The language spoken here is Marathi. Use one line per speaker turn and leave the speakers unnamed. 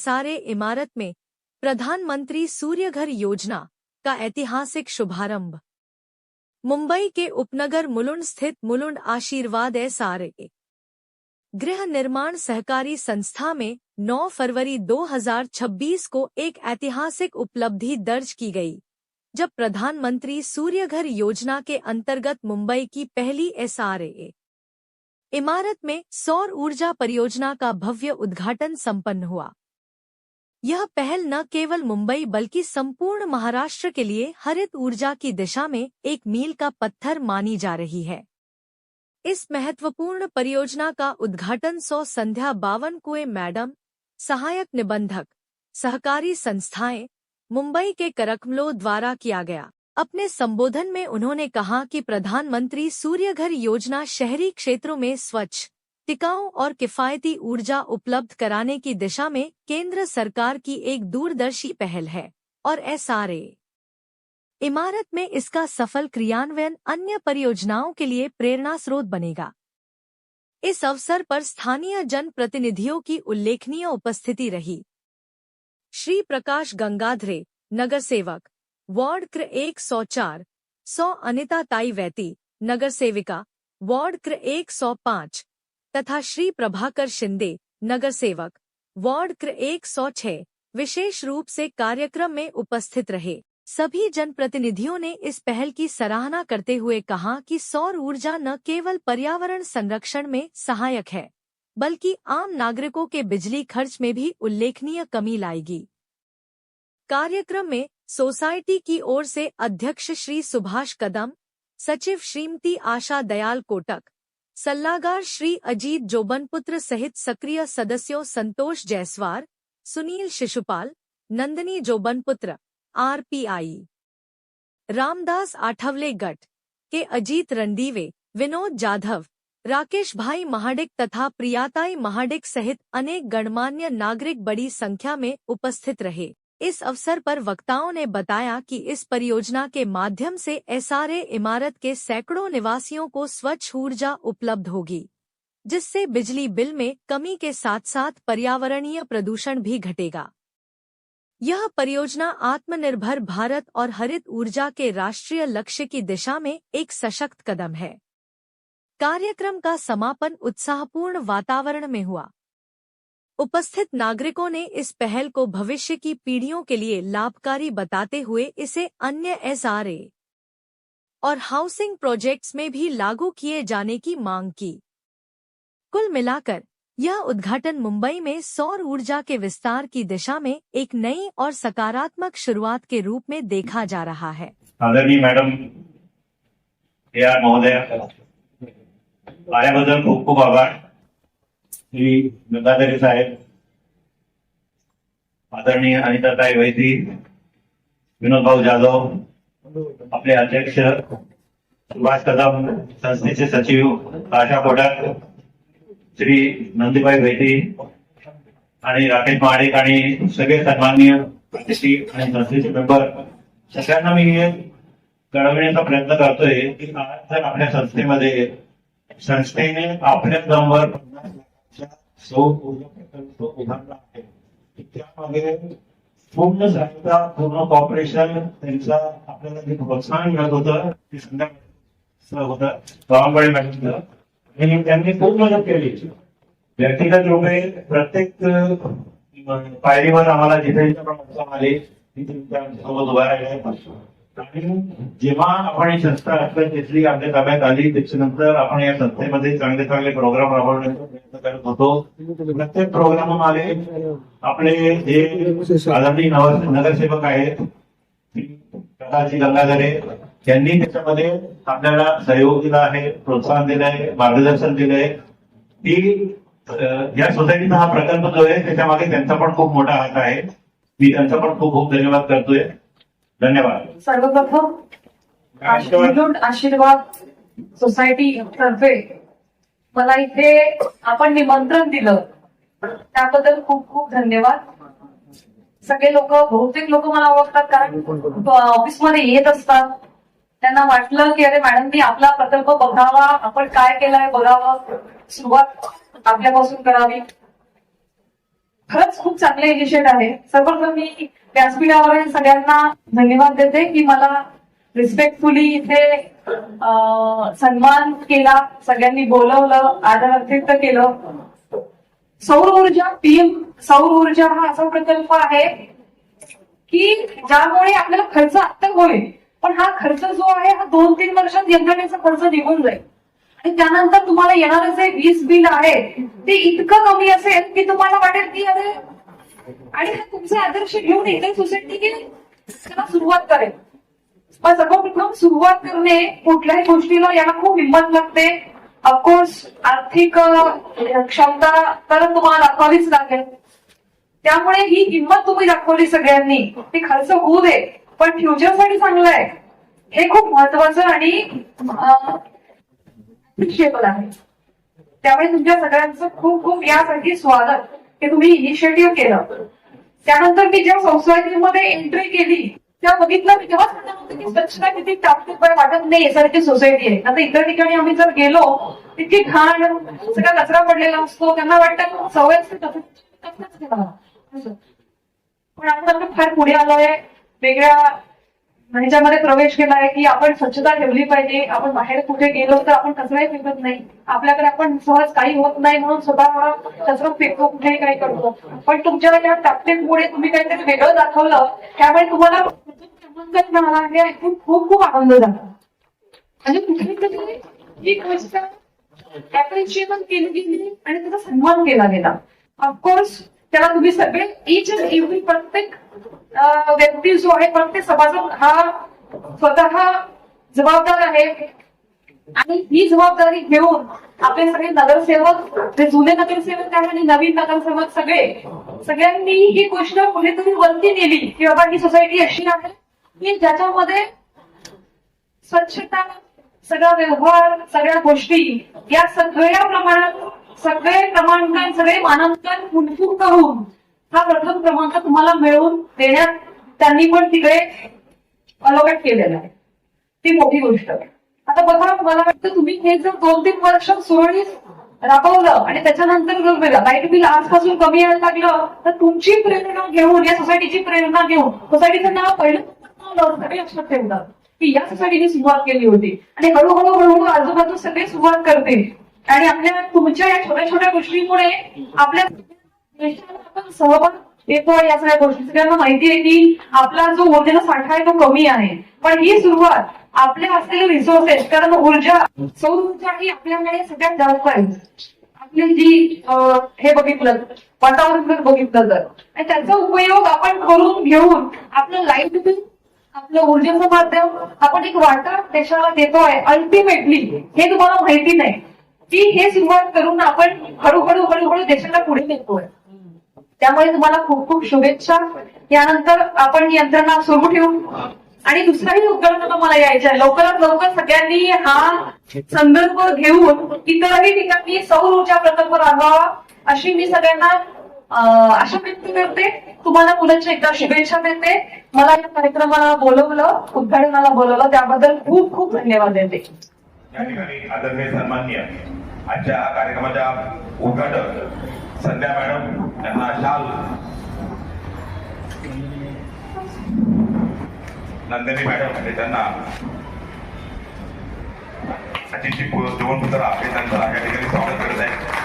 एसआरए इमारत में प्रधानमंत्री सूर्यघर योजना का ऐतिहासिक शुभारंभ। मुंबई के उपनगर मुलुंड स्थित मुलुंड आशीर्वाद एसआरए गृह निर्माण सहकारी संस्था में 9 फरवरी 2026 को एक ऐतिहासिक उपलब्धि दर्ज की गई, जब प्रधानमंत्री सूर्यघर योजना के अंतर्गत मुंबई की पहली एसआरए इमारत में सौर ऊर्जा परियोजना का भव्य उद्घाटन संपन्न हुआ। यह पहल न केवल मुंबई बल्कि संपूर्ण महाराष्ट्र के लिए हरित ऊर्जा की दिशा में एक मील का पत्थर मानी जा रही है। इस महत्वपूर्ण परियोजना का उद्घाटन संध्या बावन कुए मैडम, सहायक निबंधक, सहकारी संस्थाएं, मुंबई के करकमलों द्वारा किया गया। अपने संबोधन में उन्होंने कहा कि प्रधानमंत्री सूर्यघर योजना शहरी क्षेत्रों में स्वच्छ, टिकाऊ और किफायती ऊर्जा उपलब्ध कराने की दिशा में केंद्र सरकार की एक दूरदर्शी पहल है और एसआरए इमारत में इसका सफल क्रियान्वयन अन्य परियोजनाओं के लिए प्रेरणा स्रोत बनेगा। इस अवसर पर स्थानीय जनप्रतिनिधियों की उल्लेखनीय उपस्थिति रही। श्री प्रकाश गंगाधरे, नगर सेवक, वार्ड क्र 104, 100 अनिता ताई वैती, नगर सेविका, वार्ड क्र 105 तथा श्री प्रभाकर शिंदे, नगर सेवक, वार्ड क्र 106 विशेष रूप से कार्यक्रम में उपस्थित रहे। सभी जनप्रतिनिधियों ने इस पहल की सराहना करते हुए कहा कि सौर ऊर्जा न केवल पर्यावरण संरक्षण में सहायक है, बल्कि आम नागरिकों के बिजली खर्च में भी उल्लेखनीय कमी लाएगी। कार्यक्रम में सोसाइटी की ओर से अध्यक्ष श्री सुभाष कदम, सचिव श्रीमती आशा दयाल कोटक, सल्लागार श्री अजीत जोबनपुत्र सहित सक्रिय सदस्यों संतोष जायसवाल, सुनील शिशुपाल, नंदिनी जोबनपुत्र, आरपीआई, रामदास आठवले गट के अजीत रणदीवे, विनोद जाधव, राकेश भाई महाडिक तथा प्रियाताई महाडिक सहित अनेक गणमान्य नागरिक बड़ी संख्या में उपस्थित रहे। इस अवसर पर वक्ताओं ने बताया कि इस परियोजना के माध्यम से एसआरए इमारत के सैकड़ों निवासियों को स्वच्छ ऊर्जा उपलब्ध होगी, जिससे बिजली बिल में कमी के साथ साथ पर्यावरणीय प्रदूषण भी घटेगा। यह परियोजना आत्मनिर्भर भारत और हरित ऊर्जा के राष्ट्रीय लक्ष्य की दिशा में एक सशक्त कदम है। कार्यक्रम का समापन उत्साहपूर्ण वातावरण में हुआ। उपस्थित नागरिकों ने इस पहल को भविष्य की पीढ़ियों के लिए लाभकारी बताते हुए इसे अन्य एसआरए और हाउसिंग प्रोजेक्ट्स में भी लागू किए जाने की मांग की। कुल मिलाकर यह उद्घाटन मुंबई में सौर ऊर्जा के विस्तार की दिशा में एक नई और सकारात्मक शुरुआत के रूप में देखा जा रहा है।
आदरणीय मैडम AR महोदय, आल्याबद्दल खूप खूप आभार। श्री गंगाधरे साहेब, आदरणीय अनिताताई वैती, विनोद भाऊ जाधव, आपले अध्यक्ष सुभाष कदम, संस्थेचे सचिव आशा कोटक, श्री नंदीबाई वैती आणि राकेश महाडिक आणि सगळे सन्माननीय अतिथी आणि संस्थेचे मेंबर, सगळ्यांना मी हे कळवण्याचा प्रयत्न करतोय की आज जर आपल्या संस्थेने आपल्या दमवर सौर ऊर्जा प्रकल्प उभारला आहे, त्यामागे पूर्ण सहायता, पूर्ण कॉर्पोरेशन त्यांचा आपल्याला जे प्रोत्साहन मिळत होतं ते संध्याकाळी होतं गावांकडे मॅडमचं, आणि त्यांनी खूप मदत केली व्यक्तिगत रूपे। प्रत्येक पायरीवर आम्हाला जिथे अडचण आली तिथे सोबत उभा राहिला, आणि जेव्हा आपण ही संस्था घेतली, आपल्या ताब्यात आली, त्याच्यानंतर आपण या संस्थेमध्ये चांगले चांगले प्रोग्राम राबवण्याचा प्रयत्न करत होतो। प्रत्येक प्रोग्राममध्ये आपले जे आदरणीय नगरसेवक आहेत प्रकाशजी गंगाधरे यांनी त्याच्यामध्ये आपल्याला सहयोग दिला आहे, प्रोत्साहन दिलं आहे, मार्गदर्शन दिलंय की या सोसायटीचा हा प्रकल्प जो आहे त्याच्यामागे त्यांचा पण खूप मोठा हात आहे। मी त्यांचा पण खूप खूप धन्यवाद करतोय। धन्यवाद।
सर्वप्रथम आशीर्वाद सोसायटी तर्फे मला इथे आपण निमंत्रण दिलं त्याबद्दल खूप खूप धन्यवाद। सगळे लोक, बहुतेक लोक मला ओळखतात कारण ऑफिसमध्ये येत असतात, त्यांना वाटलं की अरे मॅडमनी आपला प्रकल्प बघावा, आपण काय केलंय बघावं, सुरुवात आपल्यापासून करावी। खरंच खूप चांगले इनिशिएटिव्ह आहे. सर्वप्रथम मी व्यासपीठावर सगळ्यांना धन्यवाद देते की मला रिस्पेक्टफुली इथे सन्मान केला, सगळ्यांनी बोलवलं, आदरातिथ्य केलं. सौर ऊर्जा सौर ऊर्जा हा असा प्रकल्प आहे की ज्यामुळे आपल्याला खर्च आता होईल, पण हा खर्च जो आहे हा 2-3 वर्षात यंत्रणेचा खर्च निघून जाईल आणि त्यानंतर तुम्हाला येणारं जे वीज बिल आहे ते इतकं कमी असेल की तुम्हाला वाटेल की अरे, आणि हा तुमचे आदर्श घेऊन इतर सोसायटी त्याला सुरुवात करेल. पण सर्वप्रथम सुरुवात करणे कुठल्याही गोष्टीला याला खूप हिंमत लागते. ऑफकोर्स आर्थिक क्षमता तर तुम्हाला दाखवावीच लागेल. त्यामुळे ही हिंमत तुम्ही दाखवली सगळ्यांनी. ती खर्च होऊ दे पण फ्युचरसाठी चांगलं आहे, हे खूप महत्वाचं आणि अप्रिशिएबल आहे. त्यामुळे तुमच्या सगळ्यांचं खूप खूप यासाठी स्वागत की तुम्ही इनिशिएटिव्ह केलं. त्यानंतर मी जेव्हा सोसायटीमध्ये एंट्री केली तेव्हा बघितलं, मी तेव्हाच म्हणत होते की स्वच्छता किती टापटीप वाटत नाही यासारखी सोसायटी आहे. आता इतर ठिकाणी आम्ही जर गेलो तितकी घाण, सगळा कचरा पडलेला असतो, त्यांना वाटतं सवय असते पण आपण फार पुढे आलोय, वेगळ्या ह्याच्यामध्ये प्रवेश केलाय की आपण स्वच्छता ठेवली पाहिजे. आपण बाहेर कुठे गेलो तर आपण कचराही फेकत नाही. आपल्याकडे आपण सहज काही होत नाही म्हणून स्वतः कचरा फेकतो, कुठेही काही करतो. पण तुमच्या या टापटीपमुळे तुम्ही काहीतरी वेगळं दाखवलं, त्यामुळे तुम्हाला मिळाला हे ऐकून खूप खूप आनंद झाला. म्हणजे कुठेतरी ही गोष्ट अप्रिशिएशन केली गेली आणि त्याचा सन्मान केला गेला. ऑफकोर्स त्याला तुम्ही सगळे इच अँड एव्हरी प्रत्येक व्यक्ती जो आहे, प्रत्येक सभासद हा स्वतः जबाबदार आहे आणि ही जबाबदारी घेऊन आपले सगळे नगरसेवक, जे जुने नगरसेवक आहे आणि नवीन नगरसेवक सगळ्यांनी ही गोष्ट कुठेतरी वरती नेली की बाबा ही सोसायटी अशी आहे की ज्याच्यामध्ये स्वच्छता, सगळा व्यवहार, सगळ्या गोष्टी या सगळ्या प्रमाणात सगळे क्रमांकन, सगळे मानांकन मुनफूक करून हा प्रथम क्रमांक तुम्हाला मिळवून देण्यात त्यांनी पण तिकडे अलोकेट केलेला आहे. ती मोठी गोष्ट. आता बघा, मला वाटतं तुम्ही हे जर 2-3 वर्ष सुरळीत राबवलं आणि त्याच्यानंतर जर लाईट बिल आजपासून कमी यायला लागलं तर तुमची प्रेरणा घेऊन, या सोसायटीची प्रेरणा घेऊन, सोसायटीचं नाव पहिलं सगळे लक्षात ठेवतात की या सोसायटीने सुरुवात केली होती आणि हळूहळू आजूबाजू सगळे सुरुवात करतील आणि आपल्या तुमच्या या छोट्या छोट्या गोष्टींमुळे आपल्या देशाला आपण सहभाग देतोय. या सगळ्या गोष्टी सगळ्यांना माहिती आहे की आपला जो ऊर्जेचा साठा आहे तो कमी आहे, पण ही सुरुवात आपल्या असलेले रिसोर्सेस, कारण ऊर्जा, सौर ऊर्जा ही आपल्याकडे सगळ्यात जास्त आहे. आपली जी हे बघितलं, वातावरण जर बघितलं तर, आणि त्याचा उपयोग आपण करून घेऊन आपलं लाईट बिल, आपलं ऊर्जेचं माध्यम आपण एक वाटा देशाला देतोय. अल्टिमेटली हे तुम्हाला माहिती नाही की हे सुरुवात करून आपण हळूहळू देशाला पुढे नेतोय. त्यामुळे तुम्हाला खूप खूप शुभेच्छा. यानंतर आपण यंत्रणा सुरू ठेवू आणि दुसराही उपकरण मला यायचं आहे. लवकरात लवकर सगळ्यांनी हा संदर्भ घेऊन इतरही ठिकाणी सौर ऊर्जा प्रकल्प राबवावा अशी मी सगळ्यांना आशा व्यक्त करते. तुम्हाला पुन्हा एकदा शुभेच्छा देते. मला या कार्यक्रमाला बोलवलं, उद्घाटनाला बोलवलं, त्याबद्दल खूप खूप धन्यवाद देते.
या ठिकाणी आदरणीय सन्माननीय आजच्या कार्यक्रमाच्या उद्घाटक संध्या मॅडम यांना शाल, नंदिनी मॅडम आणि त्यांना अतिथी जीवनपुत्र आहे त्यांचं या ठिकाणी स्वागत करत आहे.